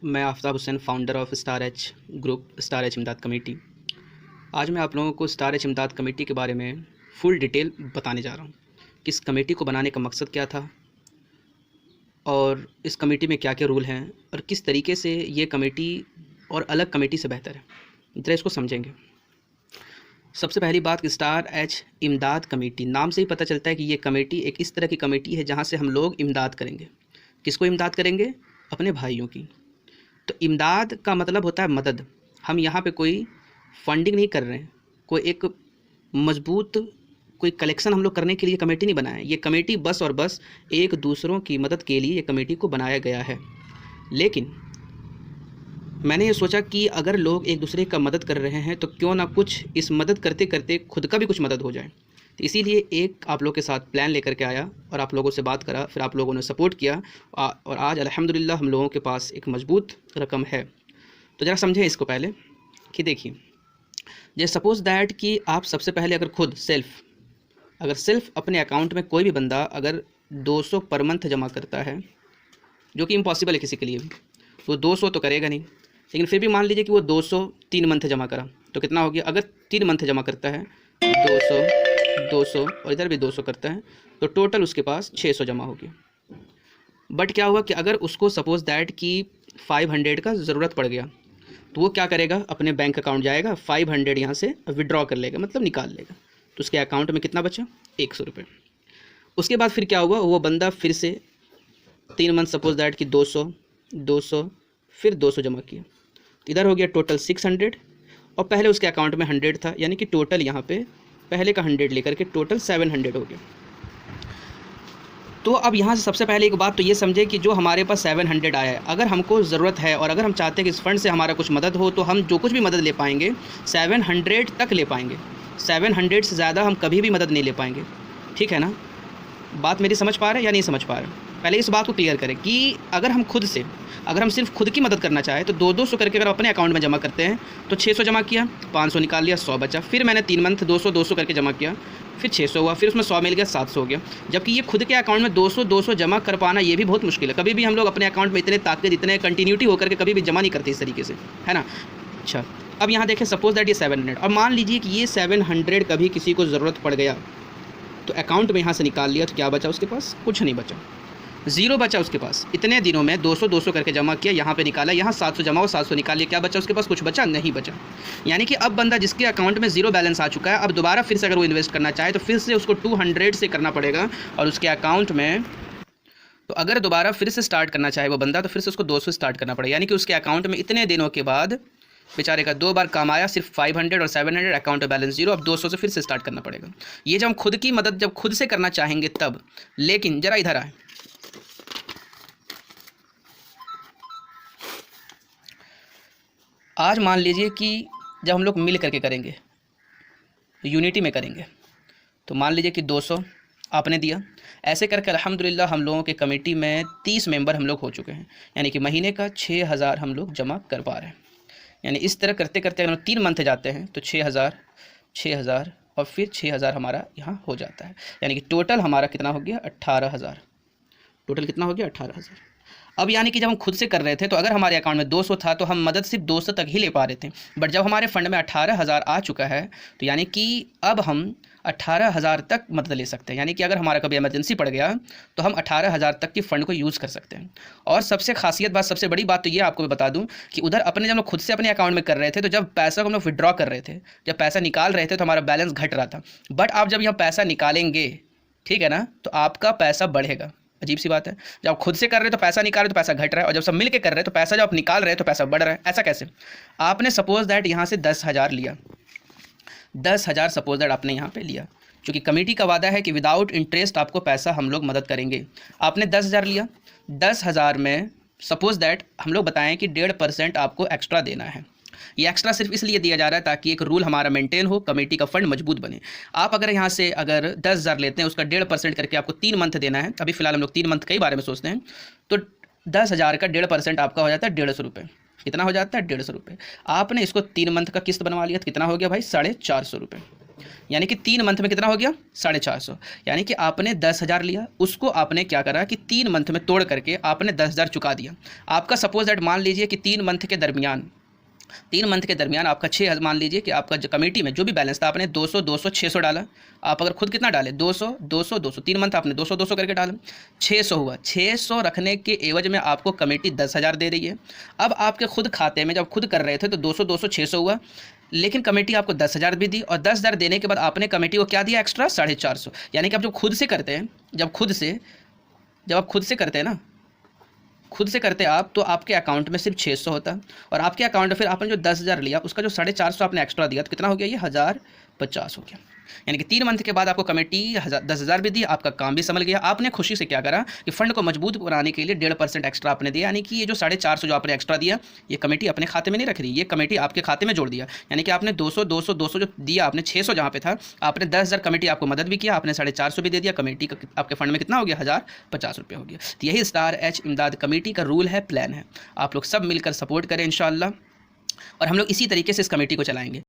मैं Aftab Hussain, founder of star H group, star H इमदाद committee. आज मैं आप लोगों को स्टार एच इमदाद कमेटी के बारे में फुल डिटेल बताने जा रहा हूँ कि इस कमेटी को बनाने का मकसद क्या था और इस कमेटी में क्या क्या रूल हैं और किस तरीके से ये कमेटी और अलग कमेटी से बेहतर है। ज़रा इसको समझेंगे। सबसे पहली बात, स्टार एच इमदाद कमेटी, नाम से ही पता चलता है कि ये कमेटी एक इस तरह की कमेटी है जहाँ से हम लोग इमदाद करेंगे। किसको इमदाद करेंगे? अपने भाइयों की। तो इमदाद का मतलब होता है मदद। हम यहाँ पे कोई फंडिंग नहीं कर रहे हैं, कोई एक मजबूत कोई कलेक्शन हम लोग करने के लिए कमेटी नहीं बनाया है। ये कमेटी बस और बस एक दूसरों की मदद के लिए ये कमेटी को बनाया गया है। लेकिन मैंने ये सोचा कि अगर लोग एक दूसरे का मदद कर रहे हैं तो क्यों ना कुछ इस मदद करते करते खुद का भी कुछ मदद हो जाए। तो इसीलिए एक आप लोग के साथ प्लान लेकर के आया और आप लोगों से बात करा, फिर आप लोगों ने सपोर्ट किया और आज अल्हम्दुलिल्लाह हम लोगों के पास एक मजबूत रकम है। तो ज़रा समझें इसको पहले कि देखिए, जैसे सपोज़ दैट कि आप सबसे पहले अगर खुद अगर सेल्फ अपने अकाउंट में कोई भी बंदा अगर 200 पर मंथ जमा करता है, जो कि इम्पॉसिबल है किसी के लिए भी, वो 200 तो करेगा नहीं, लेकिन फिर भी मान लीजिए कि वो 200 3 मंथ जमा करा तो कितना हो गया? अगर 3 मंथ जमा करता है 200 और इधर भी 200 करता है तो टोटल उसके पास 600 जमा हो गया। बट क्या हुआ कि अगर उसको सपोज़ दैट कि 500 का ज़रूरत पड़ गया तो वो क्या करेगा? अपने बैंक अकाउंट जाएगा, 500 यहाँ से विड्रॉ कर लेगा, मतलब निकाल लेगा। तो उसके अकाउंट में कितना बचा? 100 रुपये। उसके बाद फिर क्या हुआ? वो बंदा फिर से 3 मंथ सपोज़ दैट कि 200 फिर 200 जमा किया तो इधर हो गया टोटल 600 और पहले उसके अकाउंट में 100 था, यानी कि टोटल यहाँ पे पहले का 100 लेकर के टोटल 700 हो गया। तो अब यहाँ से सबसे पहले एक बात तो ये समझे कि जो हमारे पास 700 आया है, अगर हमको ज़रूरत है और अगर हम चाहते हैं कि इस फंड से हमारा कुछ मदद हो तो हम जो कुछ भी मदद ले पाएंगे 700 तक ले पाएंगे। 700 से ज़्यादा हम कभी भी मदद नहीं ले पाएंगे। ठीक है ना? बात मेरी समझ पा रहे हैं या नहीं समझ पा रहे हैं? पहले इस बात को क्लियर करें कि अगर हम सिर्फ खुद की मदद करना चाहें तो 200 करके अगर अपने अकाउंट में जमा करते हैं तो 600 जमा किया, 500 निकाल लिया, 100 बचा। फिर मैंने 3 मंथ 200 करके जमा किया, फिर 600 हुआ, फिर उसमें 100 मिल गया, 700 हो गया। जबकि ये खुद के अकाउंट में 200 जमा कर पाना ये भी बहुत मुश्किल है। कभी भी हम लोग अपने अकाउंट में इतने ताकत, इतने कंटिन्यूटी होकर के कभी भी जमा नहीं करते इस तरीके से, है ना? अच्छा, अब यहाँ देखें सपोज दैट ये 700 और मान लीजिए कि ये 700 कभी किसी को ज़रूरत पड़ गया तो अकाउंट में यहाँ से निकाल लिया तो क्या बचा उसके पास? कुछ नहीं बचा, ज़ीरो बचा उसके पास। इतने दिनों में 200 करके जमा किया, यहाँ पे निकाला, यहाँ 700 जमा हो, 700 निकाल लिया, क्या बचा उसके पास? कुछ बचा नहीं बचा। यानी कि अब बंदा जिसके अकाउंट में ज़ीरो बैलेंस आ चुका है, अब दोबारा फिर से अगर वो इन्वेस्ट करना चाहे तो फिर से उसको 200 से करना पड़ेगा और उसके अकाउंट में, तो अगर दोबारा फिर से स्टार्ट करना चाहे वो बंदा तो फिर से उसको 200 स्टार्ट करना पड़ेगा। यानी कि उसके अकाउंट में इतने दिनों के बाद बेचारे का 2 बार काम आया, सिर्फ 500 और 700, अकाउंट में बैलेंस जीरो, अब 200 से फिर से स्टार्ट करना पड़ेगा। ये जब हम खुद की मदद जब खुद से करना चाहेंगे तब। लेकिन ज़रा इधर आए, आज मान लीजिए कि जब हम लोग मिल करके करेंगे, यूनिटी में करेंगे, तो मान लीजिए कि 200 आपने दिया, ऐसे करके अल्हम्दुलिल्लाह हम लोगों के कमेटी में 30 मेंबर हम लोग हो चुके हैं, यानी कि महीने का 6000 हम लोग जमा कर पा रहे हैं। यानी इस तरह करते करते अगर हम 3 मंथ जाते हैं तो 6000 और फिर 6000 हमारा यहाँ हो जाता है। यानी कि टोटल हमारा कितना हो गया? 18000। टोटल कितना हो गया? 18000। अब यानी कि जब हम खुद से कर रहे थे तो अगर हमारे अकाउंट में 200 था तो हम मदद सिर्फ 200 तक ही ले पा रहे थे। बट जब हमारे फंड में 18000 आ चुका है तो यानी कि अब हम 18000 तक मदद ले सकते हैं। यानी कि अगर हमारा कभी इमरजेंसी पड़ गया तो हम 18000 तक की फ़ंड को यूज़ कर सकते हैं। और सबसे खासियत बात, सबसे बड़ी बात तो ये आपको मैं बता दूं कि उधर अपने जब लोग खुद से अपने अकाउंट में कर रहे थे तो जब पैसा को हम लोग विड्रॉ कर रहे थे, जब पैसा निकाल रहे थे तो हमारा बैलेंस घट रहा था। बट आप जब यहाँ पैसा निकालेंगे, ठीक है ना, तो आपका पैसा बढ़ेगा। अजीब सी बात है, जब आप खुद से कर रहे हो तो पैसा निकाल रहे हो तो पैसा घट रहा है, और जब सब मिल के कर रहे हो तो पैसा जब आप निकाल रहे हो तो पैसा बढ़ रहा है। ऐसा कैसे? आपने सपोज दैट यहाँ से 10,000 लिया, 10,000 सपोज दैट आपने यहाँ पे लिया, क्योंकि कमेटी का वादा है कि विदाउट इंटरेस्ट आपको पैसा हम लोग मदद करेंगे। आपने 10,000 लिया, 10,000 में सपोज दैट हम लोग बताएं कि 1.5% आपको एक्स्ट्रा देना है। ये एक्स्ट्रा सिर्फ इसलिए दिया जा रहा है ताकि एक रूल हमारा मेंटेन हो, कमेटी का फंड मजबूत बने। आप अगर यहाँ से अगर 10,000 लेते हैं, उसका 1.5% करके आपको 3 मंथ देना है, अभी फिलहाल हम लोग 3 मंथ के ही बारे में सोचते हैं, तो 10,000 का 1.5% आपका हो जाता है 150 रुपये। कितना हो जाता है? 150 रुपये। आपने इसको 3 मंथ का किस्त बनवा लिया तो कितना हो गया भाई? 450 रुपये। यानी कि 3 मंथ में कितना हो गया 450। यानी कि आपने 10,000 लिया, उसको आपने क्या करा कि 3 मंथ में तोड़ करके आपने 10,000 चुका दिया। आपका सपोज दैट मान लीजिए कि 3 मंथ के दरमियान आपका 6 मान लीजिए कि आपका जो कमेटी में जो भी बैलेंस था आपने 200 200 600 डाला। आप अगर खुद कितना डाले 200 200 200, 3 मंथ आपने 200 200 करके डाला, 600 हुआ। 600 रखने के एवज में आपको कमेटी 10,000 दे रही है। अब आपके खुद खाते में जब खुद कर रहे थे तो 200 200 600 हुआ, लेकिन कमेटी आपको 10,000 भी दी, और 10,000 देने के बाद आपने कमेटी को क्या दिया एक्स्ट्रा 450। यानी कि आप जब खुद से करते हैं, जब आप खुद से करते हैं ना, खुद से करते आप तो आपके अकाउंट में सिर्फ 600 होता, और आपके अकाउंट में फिर आपने जो 10,000 लिया उसका जो 450 आपने एक्स्ट्रा दिया तो कितना हो गया, ये 1,050 हो गया। यानी कि 3 मंथ के बाद आपको कमेटी 10,000 भी दी, आपका काम भी संभल गया। आपने खुशी से क्या करा कि फंड को मजबूत बनाने के लिए 1.5% एक्स्ट्रा आपने दिया। यानी कि ये जो 450 जो आपने एक्स्ट्रा दिया, ये कमेटी अपने खाते में नहीं रख रही, ये कमेटी आपके खाते में जोड़ दिया। यानी कि आपने 200 200 200 जो दिया, आपने 600 जहाँ पे था, आपने 10,000 कमेटी आपको मदद भी किया, आपने 450 भी दे दिया, कमेटी का आपके फंड में कितना हो गया 1,050 रुपये हो गया। तो यही स्टार एच इमदाद कमेटी का रूल है, प्लान है। आप लोग सब मिलकर सपोर्ट करें इंशाअल्लाह, और हम लोग इसी तरीके से इस कमेटी को चलाएंगे।